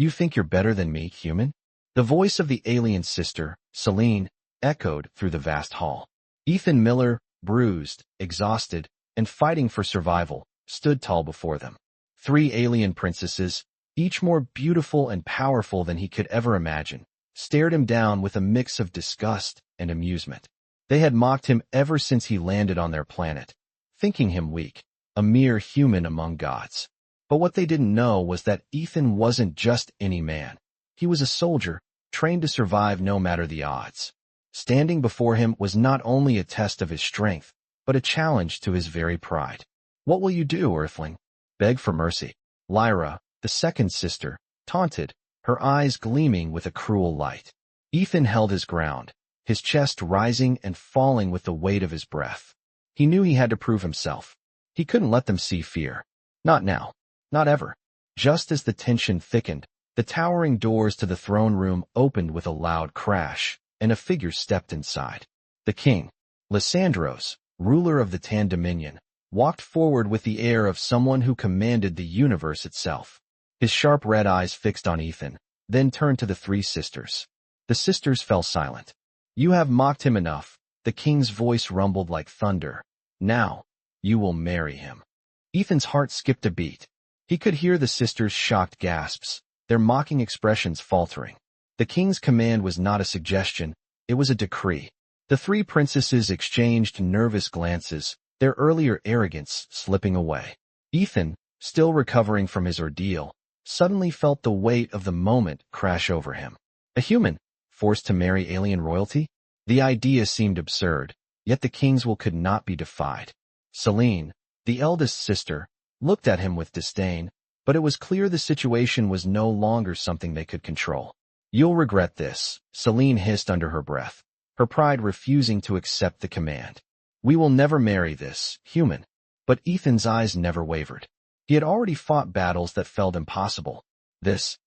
You think you're better than me, human? The voice of the alien sister, Celine, echoed through the vast hall. Ethan Miller, bruised, exhausted, and fighting for survival, stood tall before them. 3 alien princesses, each more beautiful and powerful than he could ever imagine, stared him down with a mix of disgust and amusement. They had mocked him ever since he landed on their planet, thinking him weak, a mere human among gods. But what they didn't know was that Ethan wasn't just any man. He was a soldier, trained to survive no matter the odds. Standing before him was not only a test of his strength, but a challenge to his very pride. "What will you do, Earthling?" "Beg for mercy." Lyra, the second sister, taunted, her eyes gleaming with a cruel light. Ethan held his ground, his chest rising and falling with the weight of his breath. He knew he had to prove himself. He couldn't let them see fear. Not now. Not ever. Just as the tension thickened, the towering doors to the throne room opened with a loud crash, and a figure stepped inside. The king, Lysandros, ruler of the Tan Dominion, walked forward with the air of someone who commanded the universe itself. His sharp red eyes fixed on Ethan, then turned to the 3 sisters. The sisters fell silent. "You have mocked him enough," the king's voice rumbled like thunder. "Now, you will marry him." Ethan's heart skipped a beat. He could hear the sisters' shocked gasps, their mocking expressions faltering. The king's command was not a suggestion, it was a decree. The 3 princesses exchanged nervous glances, their earlier arrogance slipping away. Ethan, still recovering from his ordeal, suddenly felt the weight of the moment crash over him. A human, forced to marry alien royalty? The idea seemed absurd, yet the king's will could not be defied. Celine, the eldest sister, looked at him with disdain, but it was clear the situation was no longer something they could control. "You'll regret this," Celine hissed under her breath, her pride refusing to accept the command. "We will never marry this human." But Ethan's eyes never wavered. He had already fought battles that felt impossible. This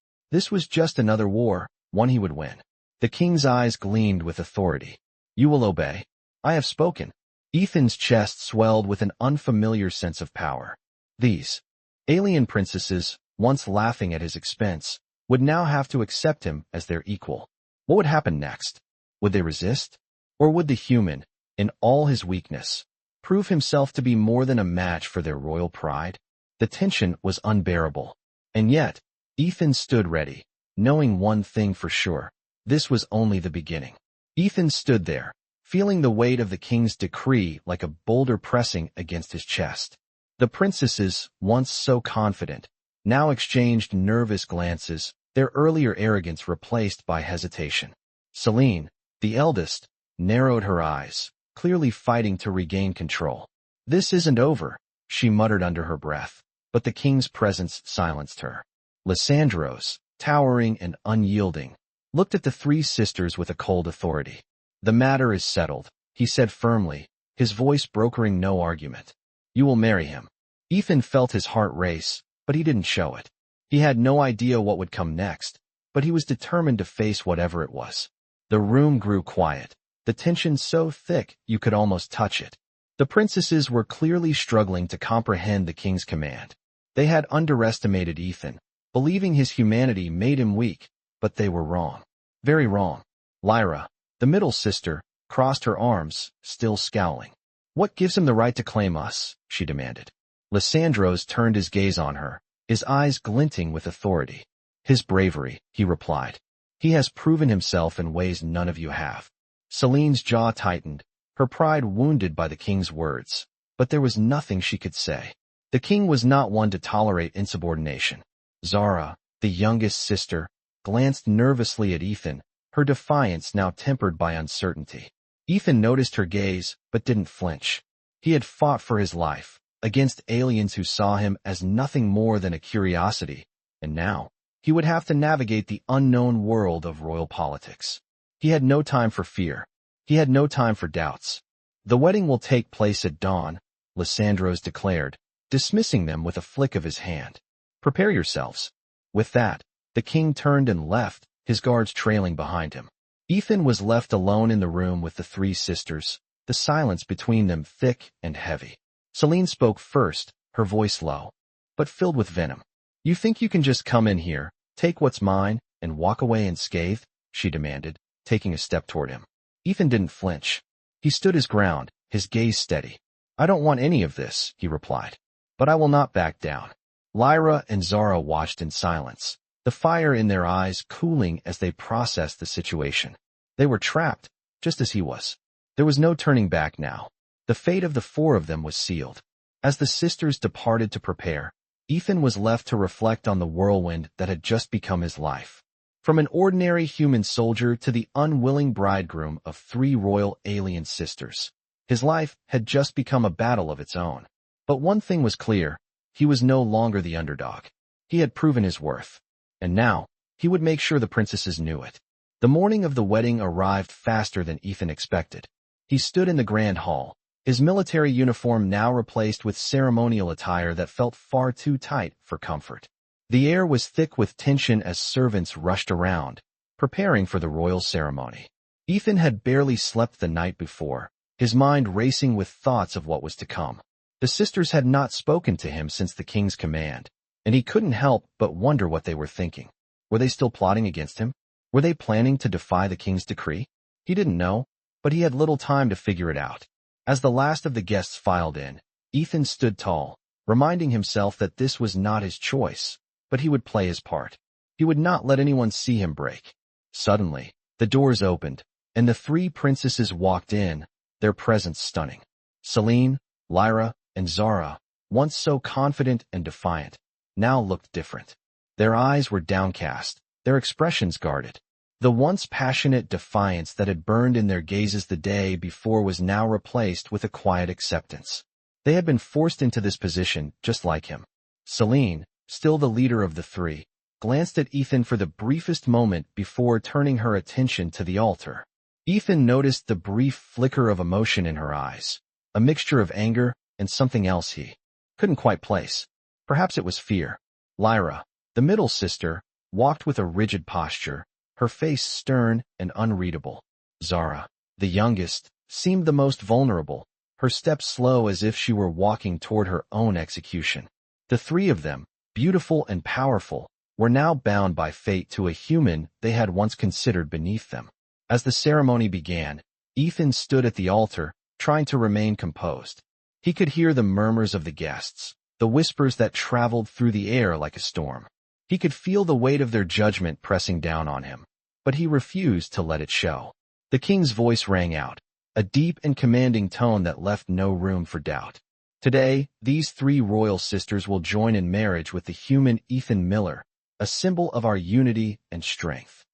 was just another war, one he would win. The king's eyes gleamed with authority. "You will obey. I have spoken." Ethan's chest swelled with an unfamiliar sense of power. These alien princesses, once laughing at his expense, would now have to accept him as their equal. What would happen next? Would they resist? Or would the human, in all his weakness, prove himself to be more than a match for their royal pride? The tension was unbearable. And yet, Ethan stood ready, knowing one thing for sure. This was only the beginning. Ethan stood there, feeling the weight of the king's decree like a boulder pressing against his chest. The princesses, once so confident, now exchanged nervous glances, their earlier arrogance replaced by hesitation. Celine, the eldest, narrowed her eyes, clearly fighting to regain control. "This isn't over," she muttered under her breath, but the king's presence silenced her. Lysandros, towering and unyielding, looked at the 3 sisters with a cold authority. "The matter is settled," he said firmly, his voice brokering no argument. "You will marry him." Ethan felt his heart race, but he didn't show it. He had no idea what would come next, but he was determined to face whatever it was. The room grew quiet, the tension so thick you could almost touch it. The princesses were clearly struggling to comprehend the king's command. They had underestimated Ethan, believing his humanity made him weak, but they were wrong. Very wrong. Lyra, the middle sister, crossed her arms, still scowling. "What gives him the right to claim us?" she demanded. Lysandros turned his gaze on her, his eyes glinting with authority. "His bravery," he replied. "He has proven himself in ways none of you have." Celine's jaw tightened, her pride wounded by the king's words, but there was nothing she could say. The king was not one to tolerate insubordination. Zara, the youngest sister, glanced nervously at Ethan, her defiance now tempered by uncertainty. Ethan noticed her gaze, but didn't flinch. He had fought for his life, against aliens who saw him as nothing more than a curiosity, and now he would have to navigate the unknown world of royal politics. He had no time for fear. He had no time for doubts. "The wedding will take place at dawn," Lysandros declared, dismissing them with a flick of his hand. "Prepare yourselves." With that, the king turned and left, his guards trailing behind him. Ethan was left alone in the room with the 3 sisters, the silence between them thick and heavy. Celine spoke first, her voice low, but filled with venom. "You think you can just come in here, Take what's mine and walk away unscathed, she demanded, taking a step toward him. Ethan didn't flinch. He stood his ground, his gaze steady. I don't want any of this, he replied. But I will not back down. Lyra and Zara watched in silence, the fire in their eyes cooling as they processed the situation. They were trapped, just as he was. There was no turning back now. The fate of the four of them was sealed. As the sisters departed to prepare, Ethan was left to reflect on the whirlwind that had just become his life. From an ordinary human soldier to the unwilling bridegroom of three royal alien sisters, his life had just become a battle of its own. But one thing was clear, he was no longer the underdog. He had proven his worth. And now, he would make sure the princesses knew it. The morning of the wedding arrived faster than Ethan expected. He stood in the grand hall, his military uniform now replaced with ceremonial attire that felt far too tight for comfort. The air was thick with tension as servants rushed around, preparing for the royal ceremony. Ethan had barely slept the night before, his mind racing with thoughts of what was to come. The sisters had not spoken to him since the king's command, and he couldn't help but wonder what they were thinking. Were they still plotting against him? Were they planning to defy the king's decree? He didn't know, but he had little time to figure it out. As the last of the guests filed in, Ethan stood tall, reminding himself that this was not his choice, but he would play his part. He would not let anyone see him break. Suddenly, the doors opened, and the three princesses walked in, their presence stunning. Selene, Lyra, and Zara, once so confident and defiant, now looked different. Their eyes were downcast, their expressions guarded. The once passionate defiance that had burned in their gazes the day before was now replaced with a quiet acceptance. They had been forced into this position just like him. Selene, still the leader of the three, glanced at Ethan for the briefest moment before turning her attention to the altar. Ethan noticed the brief flicker of emotion in her eyes, a mixture of anger and something else he couldn't quite place. Perhaps it was fear. Lyra, the middle sister, walked with a rigid posture, her face stern and unreadable. Zara, the youngest, seemed the most vulnerable, her steps slow as if she were walking toward her own execution. The three of them, beautiful and powerful, were now bound by fate to a human they had once considered beneath them. As the ceremony began, Ethan stood at the altar, trying to remain composed. He could hear the murmurs of the guests, the whispers that traveled through the air like a storm. He could feel the weight of their judgment pressing down on him, but he refused to let it show. The king's voice rang out, a deep and commanding tone that left no room for doubt. Today, these three royal sisters will join in marriage with the human Ethan Miller, a symbol of our unity and strength.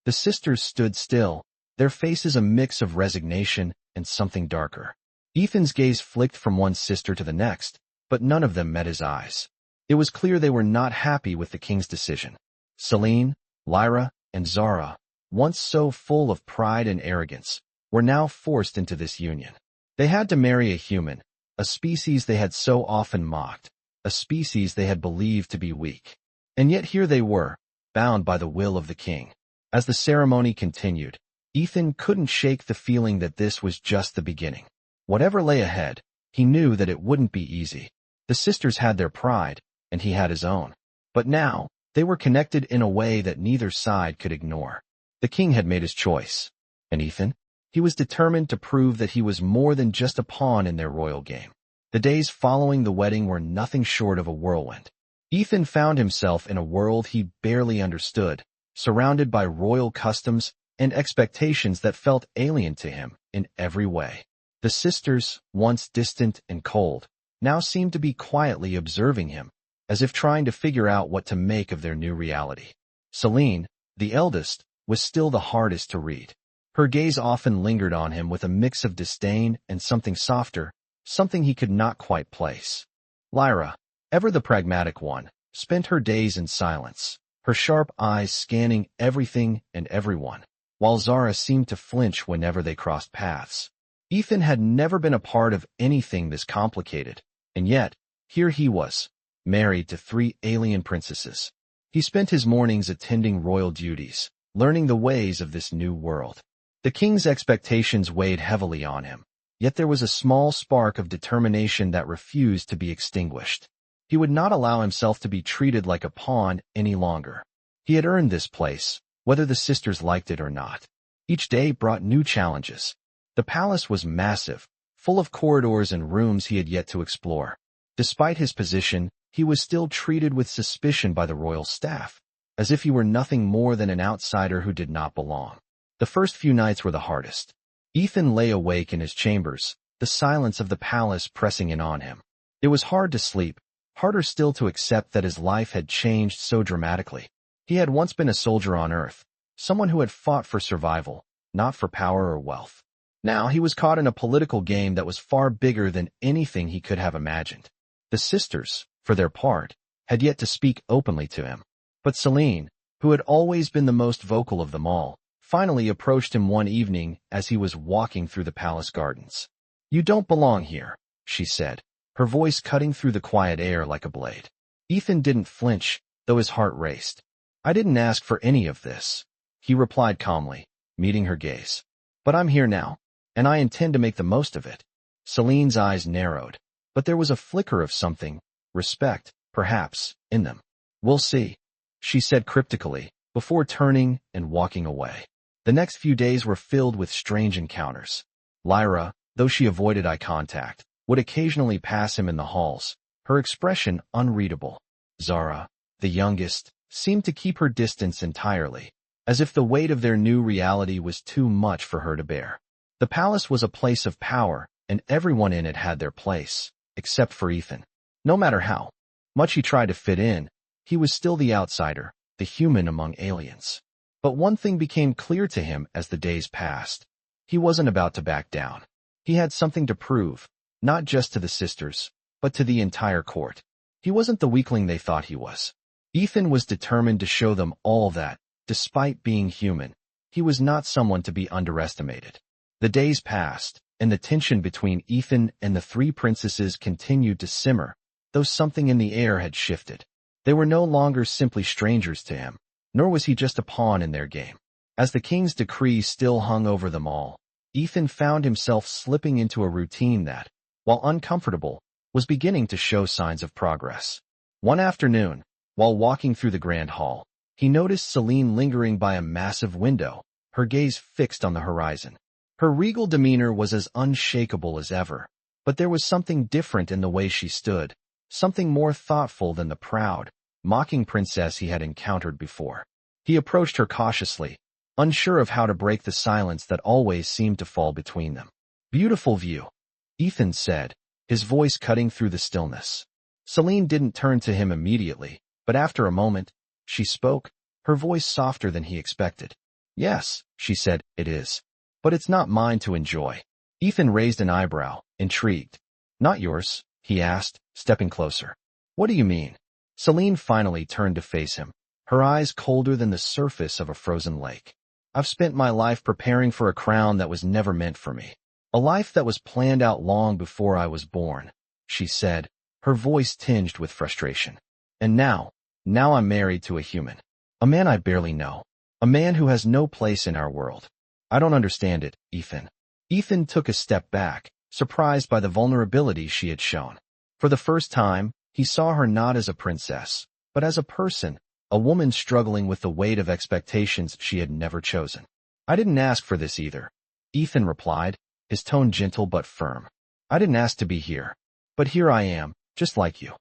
The sisters stood still, their faces a mix of resignation and something darker. Ethan's gaze flicked from one sister to the next, but none of them met his eyes. It was clear they were not happy with the king's decision. Selene, Lyra, and Zara, once so full of pride and arrogance, were now forced into this union. They had to marry a human, a species they had so often mocked, a species they had believed to be weak. And yet here they were, bound by the will of the king. As the ceremony continued, Ethan couldn't shake the feeling that this was just the beginning. Whatever lay ahead, he knew that it wouldn't be easy. The sisters had their pride, and he had his own. But now, they were connected in a way that neither side could ignore. The king had made his choice. And Ethan? He was determined to prove that he was more than just a pawn in their royal game. The days following the wedding were nothing short of a whirlwind. Ethan found himself in a world he barely understood, surrounded by royal customs and expectations that felt alien to him in every way. The sisters, once distant and cold, now seemed to be quietly observing him, as if trying to figure out what to make of their new reality. Selene, the eldest, was still the hardest to read. Her gaze often lingered on him with a mix of disdain and something softer, something he could not quite place. Lyra, ever the pragmatic one, spent her days in silence, her sharp eyes scanning everything and everyone, while Zara seemed to flinch whenever they crossed paths. Ethan had never been a part of anything this complicated, and yet, here he was, married to three alien princesses. He spent his mornings attending royal duties, learning the ways of this new world. The king's expectations weighed heavily on him, yet there was a small spark of determination that refused to be extinguished. He would not allow himself to be treated like a pawn any longer. He had earned this place, whether the sisters liked it or not. Each day brought new challenges. The palace was massive, full of corridors and rooms he had yet to explore. Despite his position, he was still treated with suspicion by the royal staff, as if he were nothing more than an outsider who did not belong. The first few nights were the hardest. Ethan lay awake in his chambers, the silence of the palace pressing in on him. It was hard to sleep, harder still to accept that his life had changed so dramatically. He had once been a soldier on Earth, someone who had fought for survival, not for power or wealth. Now he was caught in a political game that was far bigger than anything he could have imagined. The sisters, for their part, had yet to speak openly to him. But Selene, who had always been the most vocal of them all, finally approached him one evening as he was walking through the palace gardens. "You don't belong here," she said, her voice cutting through the quiet air like a blade. Ethan didn't flinch, though his heart raced. "I didn't ask for any of this," he replied calmly, meeting her gaze. "But I'm here now, and I intend to make the most of it." Selene's eyes narrowed, but there was a flicker of something, respect, perhaps, in them. "We'll see," she said cryptically, before turning and walking away. The next few days were filled with strange encounters. Lyra, though she avoided eye contact, would occasionally pass him in the halls, her expression unreadable. Zara, the youngest, seemed to keep her distance entirely, as if the weight of their new reality was too much for her to bear. The palace was a place of power, and everyone in it had their place, except for Ethan. No matter how much he tried to fit in, he was still the outsider, the human among aliens. But one thing became clear to him as the days passed. He wasn't about to back down. He had something to prove, not just to the sisters, but to the entire court. He wasn't the weakling they thought he was. Ethan was determined to show them all that, despite being human, he was not someone to be underestimated. The days passed, and the tension between Ethan and the three princesses continued to simmer, though something in the air had shifted. They were no longer simply strangers to him, nor was he just a pawn in their game. As the king's decree still hung over them all, Ethan found himself slipping into a routine that, while uncomfortable, was beginning to show signs of progress. One afternoon, while walking through the grand hall, he noticed Selene lingering by a massive window, her gaze fixed on the horizon. Her regal demeanor was as unshakable as ever, but there was something different in the way she stood, something more thoughtful than the proud, mocking princess he had encountered before. He approached her cautiously, unsure of how to break the silence that always seemed to fall between them. "Beautiful view," Ethan said, his voice cutting through the stillness. Selene didn't turn to him immediately, but after a moment, she spoke, her voice softer than he expected. "Yes," she said, "it is. But it's not mine to enjoy." Ethan raised an eyebrow, intrigued. "Not yours?" he asked, stepping closer. "What do you mean?" Selene finally turned to face him, her eyes colder than the surface of a frozen lake. "I've spent my life preparing for a crown that was never meant for me. A life that was planned out long before I was born," she said, her voice tinged with frustration. "And now I'm married to a human. A man I barely know. A man who has no place in our world. I don't understand it, Ethan." Ethan took a step back, surprised by the vulnerability she had shown. For the first time, he saw her not as a princess, but as a person, a woman struggling with the weight of expectations she had never chosen. "I didn't ask for this either," Ethan replied, his tone gentle but firm. "I didn't ask to be here. But here I am, just like you."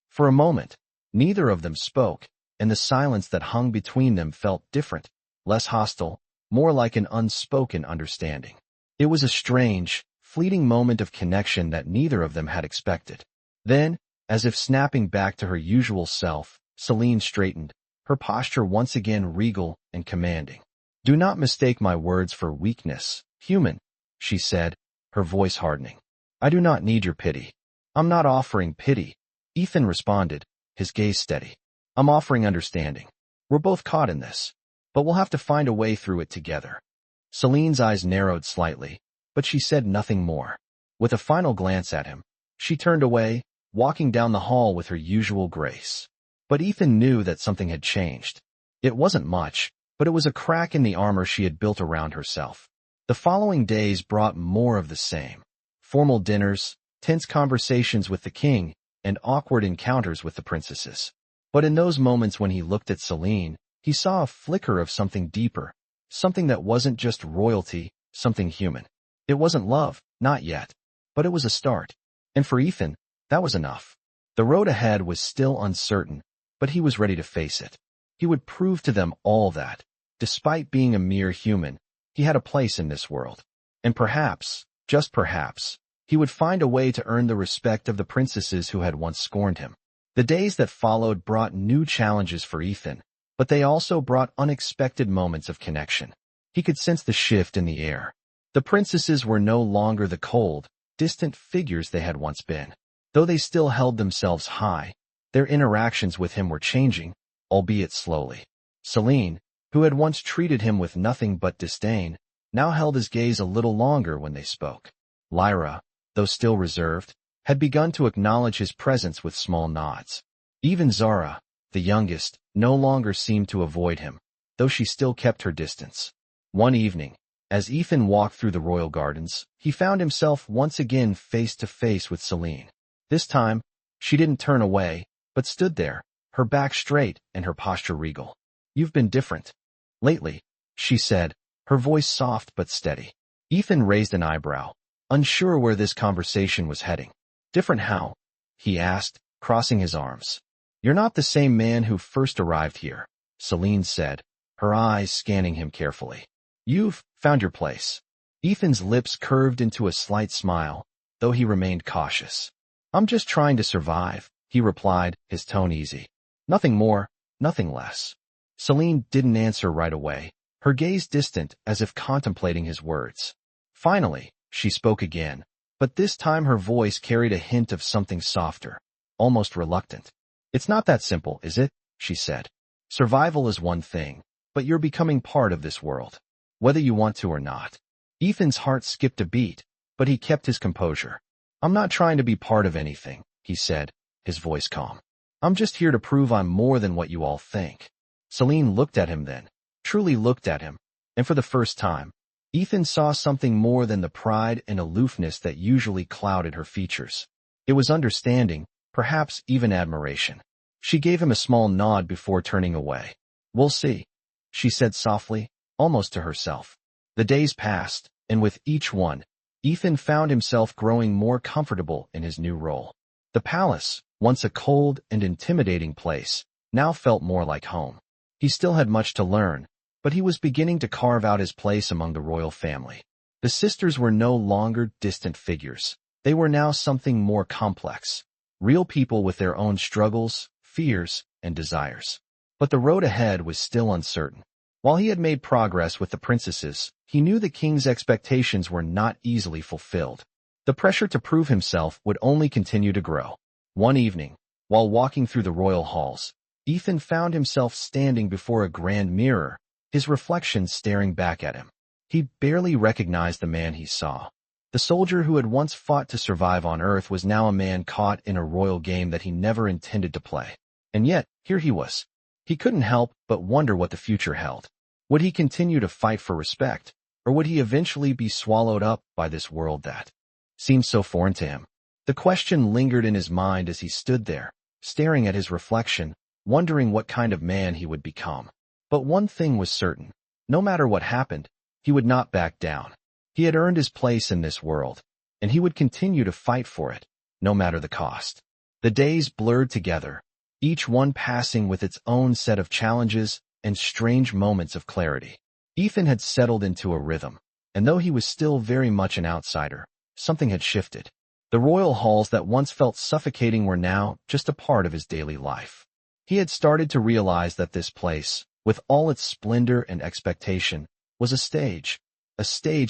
For a moment, neither of them spoke, and the silence that hung between them felt different, less hostile, more like an unspoken understanding. It was a strange, fleeting moment of connection that neither of them had expected. Then, as if snapping back to her usual self, Selene straightened, her posture once again regal and commanding. "Do not mistake my words for weakness, human," she said, her voice hardening. "I do not need your pity." "I'm not offering pity," Ethan responded, his gaze steady. "I'm offering understanding. We're both caught in this, but we'll have to find a way through it together." Selene's eyes narrowed slightly, but she said nothing more. With a final glance at him, she turned away, walking down the hall with her usual grace. But Ethan knew that something had changed. It wasn't much, but it was a crack in the armor she had built around herself. The following days brought more of the same. Formal dinners, tense conversations with the king, and awkward encounters with the princesses. But in those moments when he looked at Selene, he saw a flicker of something deeper, something that wasn't just royalty, something human. It wasn't love, not yet, but it was a start. And for Ethan, that was enough. The road ahead was still uncertain, but he was ready to face it. He would prove to them all that, despite being a mere human, he had a place in this world. And perhaps, just perhaps, he would find a way to earn the respect of the princesses who had once scorned him. The days that followed brought new challenges for Ethan, but they also brought unexpected moments of connection. He could sense the shift in the air. The princesses were no longer the cold, distant figures they had once been. Though they still held themselves high, their interactions with him were changing, albeit slowly. Selene, who had once treated him with nothing but disdain, now held his gaze a little longer when they spoke. Lyra, though still reserved, had begun to acknowledge his presence with small nods. Even Zara, the youngest, no longer seemed to avoid him, though she still kept her distance. One evening, as Ethan walked through the royal gardens, he found himself once again face to face with Selene. This time, she didn't turn away, but stood there, her back straight and her posture regal. "You've been different lately," she said, her voice soft but steady. Ethan raised an eyebrow, unsure where this conversation was heading. "Different how?" he asked, crossing his arms. "You're not the same man who first arrived here," Selene said, her eyes scanning him carefully. "You've found your place." Ethan's lips curved into a slight smile, though he remained cautious. "I'm just trying to survive," he replied, his tone easy. "Nothing more, nothing less." Selene didn't answer right away, her gaze distant as if contemplating his words. Finally, she spoke again, but this time her voice carried a hint of something softer, almost reluctant. "It's not that simple, is it?" she said. "Survival is one thing, but you're becoming part of this world, whether you want to or not." Ethan's heart skipped a beat, but he kept his composure. "I'm not trying to be part of anything," he said, his voice calm. "I'm just here to prove I'm more than what you all think." Selene looked at him then, truly looked at him, and for the first time, Ethan saw something more than the pride and aloofness that usually clouded her features. It was understanding, perhaps even admiration. She gave him a small nod before turning away. "We'll see," she said softly, almost to herself. The days passed, and with each one, Ethan found himself growing more comfortable in his new role. The palace, once a cold and intimidating place, now felt more like home. He still had much to learn, but he was beginning to carve out his place among the royal family. The sisters were no longer distant figures. They were now something more complex, real people with their own struggles, fears, and desires. But the road ahead was still uncertain. While he had made progress with the princesses, he knew the king's expectations were not easily fulfilled. The pressure to prove himself would only continue to grow. One evening, while walking through the royal halls, Ethan found himself standing before a grand mirror, his reflection staring back at him. He barely recognized the man he saw. The soldier who had once fought to survive on Earth was now a man caught in a royal game that he never intended to play. And yet, here he was. He couldn't help but wonder what the future held. Would he continue to fight for respect, or would he eventually be swallowed up by this world that seemed so foreign to him? The question lingered in his mind as he stood there, staring at his reflection, wondering what kind of man he would become. But one thing was certain. No matter what happened, he would not back down. He had earned his place in this world, and he would continue to fight for it, no matter the cost. The days blurred together, each one passing with its own set of challenges and strange moments of clarity. Ethan had settled into a rhythm, and though he was still very much an outsider, something had shifted. The royal halls that once felt suffocating were now just a part of his daily life. He had started to realize that this place, with all its splendor and expectation, was a stage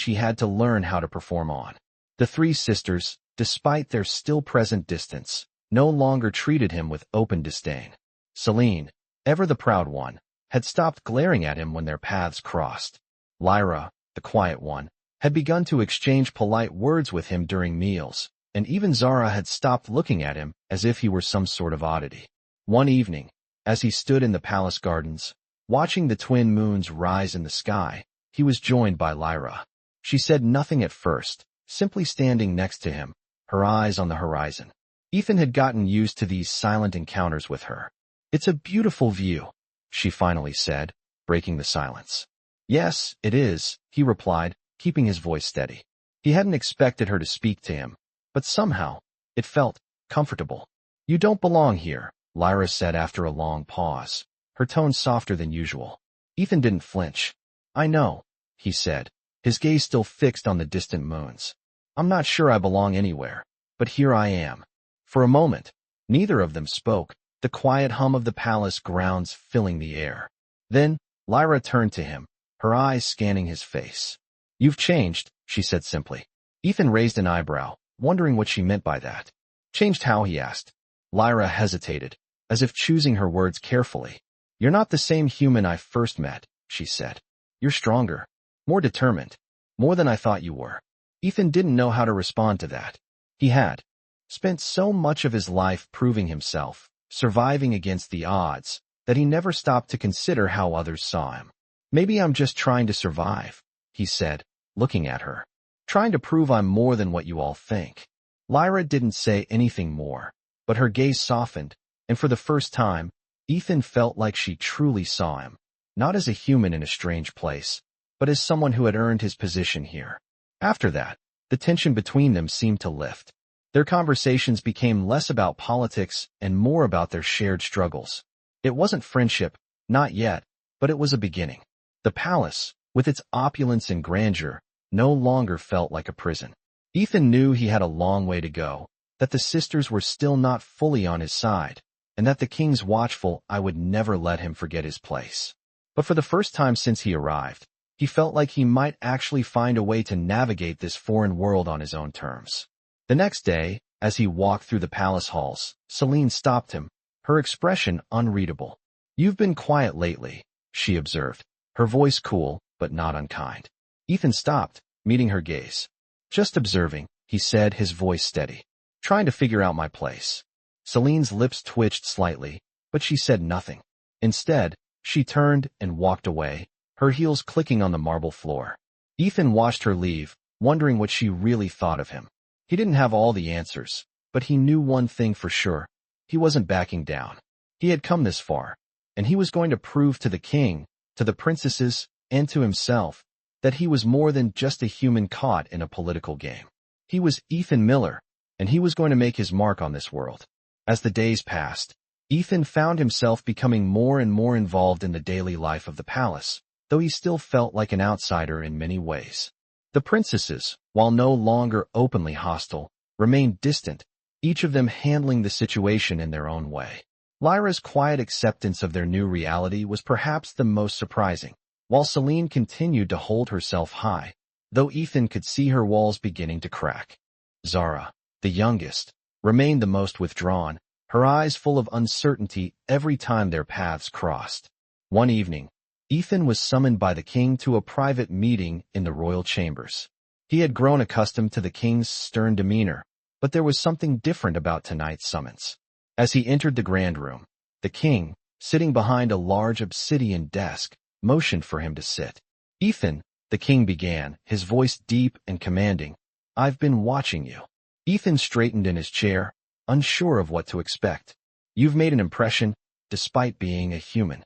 he had to learn how to perform on. The three sisters, despite their still present distance, no longer treated him with open disdain. Selene, ever the proud one, had stopped glaring at him when their paths crossed. Lyra, the quiet one, had begun to exchange polite words with him during meals, and even Zara had stopped looking at him as if he were some sort of oddity. One evening, as he stood in the palace gardens, watching the twin moons rise in the sky, he was joined by Lyra. She said nothing at first, simply standing next to him, her eyes on the horizon. Ethan had gotten used to these silent encounters with her. "It's a beautiful view," she finally said, breaking the silence. Yes, it is, he replied, keeping his voice steady. He hadn't expected her to speak to him, but somehow, it felt comfortable. You don't belong here, Lyra said after a long pause, her tone softer than usual. Ethan didn't flinch. I know, he said, his gaze still fixed on the distant moons. I'm not sure I belong anywhere, but here I am. For a moment, neither of them spoke, the quiet hum of the palace grounds filling the air. Then, Lyra turned to him, her eyes scanning his face. You've changed, she said simply. Ethan raised an eyebrow, wondering what she meant by that. Changed how, he asked. Lyra hesitated, as if choosing her words carefully. You're not the same human I first met, she said. You're stronger, more determined, more than I thought you were. Ethan didn't know how to respond to that. He had spent so much of his life proving himself, surviving against the odds, that he never stopped to consider how others saw him. Maybe I'm just trying to survive, he said, looking at her. Trying to prove I'm more than what you all think. Lyra didn't say anything more, but her gaze softened, and for the first time, Ethan felt like she truly saw him, not as a human in a strange place, but as someone who had earned his position here. After that, the tension between them seemed to lift. Their conversations became less about politics and more about their shared struggles. It wasn't friendship, not yet, but it was a beginning. The palace, with its opulence and grandeur, no longer felt like a prison. Ethan knew he had a long way to go, that the sisters were still not fully on his side, and that the king's watchful eye would never let him forget his place. But for the first time since he arrived, he felt like he might actually find a way to navigate this foreign world on his own terms. The next day, as he walked through the palace halls, Selene stopped him, her expression unreadable. You've been quiet lately, she observed, her voice cool, but not unkind. Ethan stopped, meeting her gaze. Just observing, he said, his voice steady. Trying to figure out my place. Selene's lips twitched slightly, but she said nothing. Instead, she turned and walked away, her heels clicking on the marble floor. Ethan watched her leave, wondering what she really thought of him. He didn't have all the answers, but he knew one thing for sure. He wasn't backing down. He had come this far, and he was going to prove to the king, to the princesses, and to himself, that he was more than just a human caught in a political game. He was Ethan Miller, and he was going to make his mark on this world. As the days passed, Ethan found himself becoming more and more involved in the daily life of the palace, though he still felt like an outsider in many ways. The princesses, while no longer openly hostile, remained distant, each of them handling the situation in their own way. Lyra's quiet acceptance of their new reality was perhaps the most surprising, while Selene continued to hold herself high, though Ethan could see her walls beginning to crack. Zara, the youngest, remained the most withdrawn, her eyes full of uncertainty every time their paths crossed. One evening, Ethan was summoned by the king to a private meeting in the royal chambers. He had grown accustomed to the king's stern demeanor, but there was something different about tonight's summons. As he entered the grand room, the king, sitting behind a large obsidian desk, motioned for him to sit. Ethan, the king began, his voice deep and commanding. I've been watching you. Ethan straightened in his chair, unsure of what to expect. You've made an impression, despite being a human.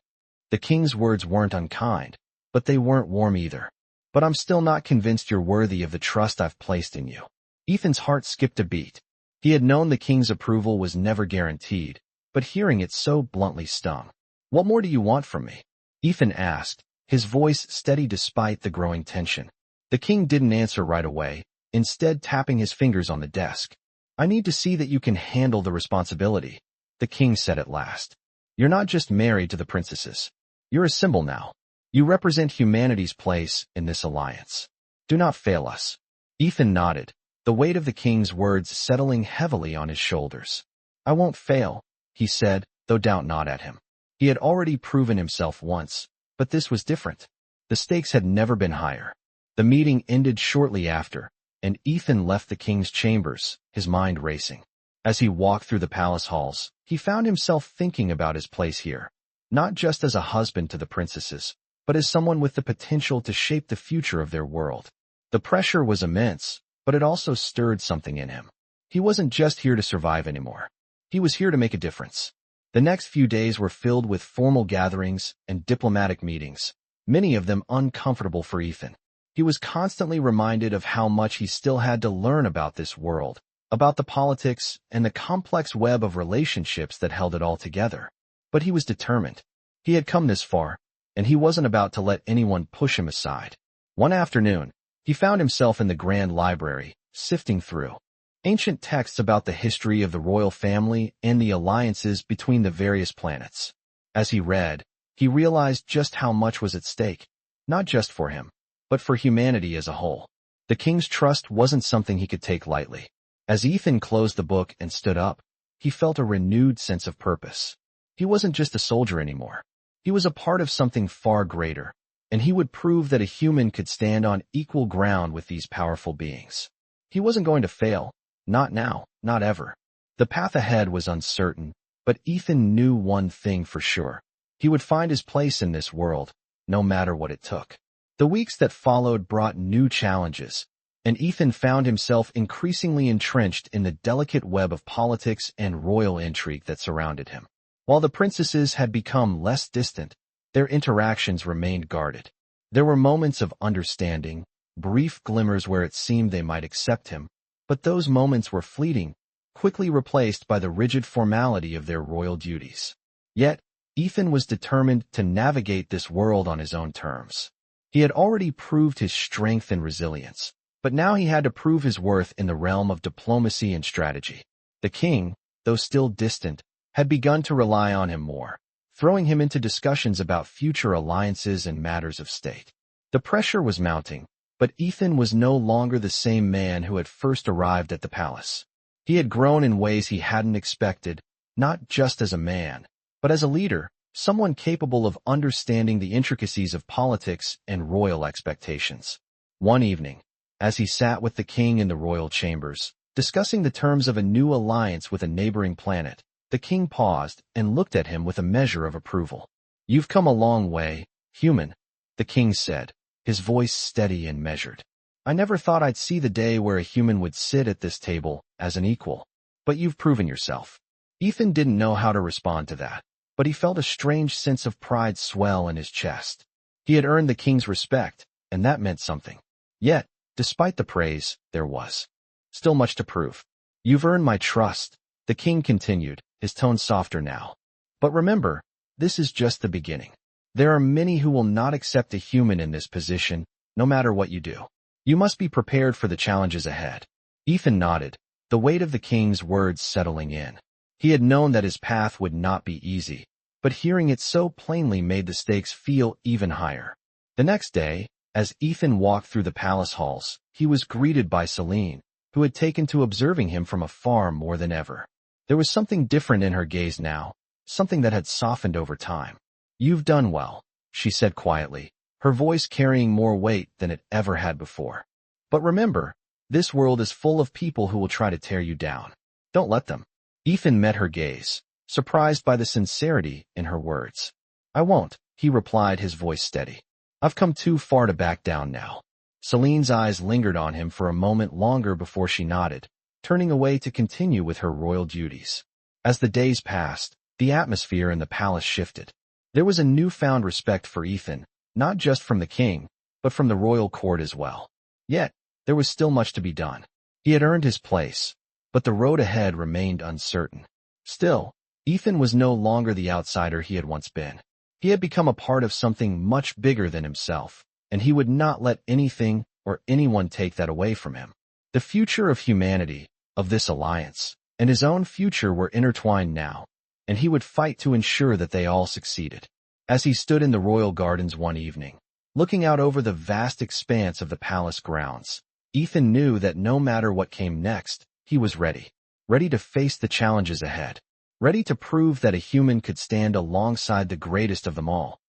The king's words weren't unkind, but they weren't warm either. But I'm still not convinced you're worthy of the trust I've placed in you. Ethan's heart skipped a beat. He had known the king's approval was never guaranteed, but hearing it so bluntly stung. What more do you want from me? Ethan asked, his voice steady despite the growing tension. The king didn't answer right away, instead tapping his fingers on the desk. I need to see that you can handle the responsibility, the king said at last. You're not just married to the princesses. You're a symbol now. You represent humanity's place in this alliance. Do not fail us. Ethan nodded, the weight of the king's words settling heavily on his shoulders. I won't fail, he said, though doubt not at him. He had already proven himself once, but this was different. The stakes had never been higher. The meeting ended shortly after, and Ethan left the king's chambers, his mind racing. As he walked through the palace halls, he found himself thinking about his place here, not just as a husband to the princesses, but as someone with the potential to shape the future of their world. The pressure was immense, but it also stirred something in him. He wasn't just here to survive anymore. He was here to make a difference. The next few days were filled with formal gatherings and diplomatic meetings, many of them uncomfortable for Ethan. He was constantly reminded of how much he still had to learn about this world, about the politics and the complex web of relationships that held it all together. But he was determined. He had come this far, and he wasn't about to let anyone push him aside. One afternoon, he found himself in the Grand Library, sifting through ancient texts about the history of the royal family and the alliances between the various planets. As he read, he realized just how much was at stake, not just for him, but for humanity as a whole. The king's trust wasn't something he could take lightly. As Ethan closed the book and stood up, he felt a renewed sense of purpose. He wasn't just a soldier anymore. He was a part of something far greater, and he would prove that a human could stand on equal ground with these powerful beings. He wasn't going to fail. Not now, not ever. The path ahead was uncertain, but Ethan knew one thing for sure. He would find his place in this world, no matter what it took. The weeks that followed brought new challenges, and Ethan found himself increasingly entrenched in the delicate web of politics and royal intrigue that surrounded him. While the princesses had become less distant, their interactions remained guarded. There were moments of understanding, brief glimmers where it seemed they might accept him, but those moments were fleeting, quickly replaced by the rigid formality of their royal duties. Yet, Ethan was determined to navigate this world on his own terms. He had already proved his strength and resilience, but now he had to prove his worth in the realm of diplomacy and strategy. The king, though still distant, had begun to rely on him more, throwing him into discussions about future alliances and matters of state. The pressure was mounting, but Ethan was no longer the same man who had first arrived at the palace. He had grown in ways he hadn't expected, not just as a man, but as a leader, someone capable of understanding the intricacies of politics and royal expectations. One evening, as he sat with the king in the royal chambers, discussing the terms of a new alliance with a neighboring planet, the king paused and looked at him with a measure of approval. "You've come a long way, human," the king said, his voice steady and measured. "I never thought I'd see the day where a human would sit at this table as an equal. But you've proven yourself." Ethan didn't know how to respond to that, but he felt a strange sense of pride swell in his chest. He had earned the king's respect, and that meant something. Yet, despite the praise, there was still much to prove. "You've earned my trust," the king continued, his tone softer now. "But remember, this is just the beginning. There are many who will not accept a human in this position, no matter what you do. You must be prepared for the challenges ahead." Ethan nodded, the weight of the king's words settling in. He had known that his path would not be easy, but hearing it so plainly made the stakes feel even higher. The next day, as Ethan walked through the palace halls, he was greeted by Celine, who had taken to observing him from afar more than ever. There was something different in her gaze now, something that had softened over time. "You've done well," she said quietly, her voice carrying more weight than it ever had before. "But remember, this world is full of people who will try to tear you down. Don't let them." Ethan met her gaze, surprised by the sincerity in her words. "I won't," he replied, his voice steady. "I've come too far to back down now." Celine's eyes lingered on him for a moment longer before she nodded, turning away to continue with her royal duties. As the days passed, the atmosphere in the palace shifted. There was a newfound respect for Ethan, not just from the king, but from the royal court as well. Yet, there was still much to be done. He had earned his place, but the road ahead remained uncertain. Still, Ethan was no longer the outsider he had once been. He had become a part of something much bigger than himself, and he would not let anything or anyone take that away from him. The future of humanity, of this alliance, and his own future were intertwined now, and he would fight to ensure that they all succeeded. As he stood in the royal gardens one evening, looking out over the vast expanse of the palace grounds, Ethan knew that no matter what came next, he was ready to face the challenges ahead, ready to prove that a human could stand alongside the greatest of them all.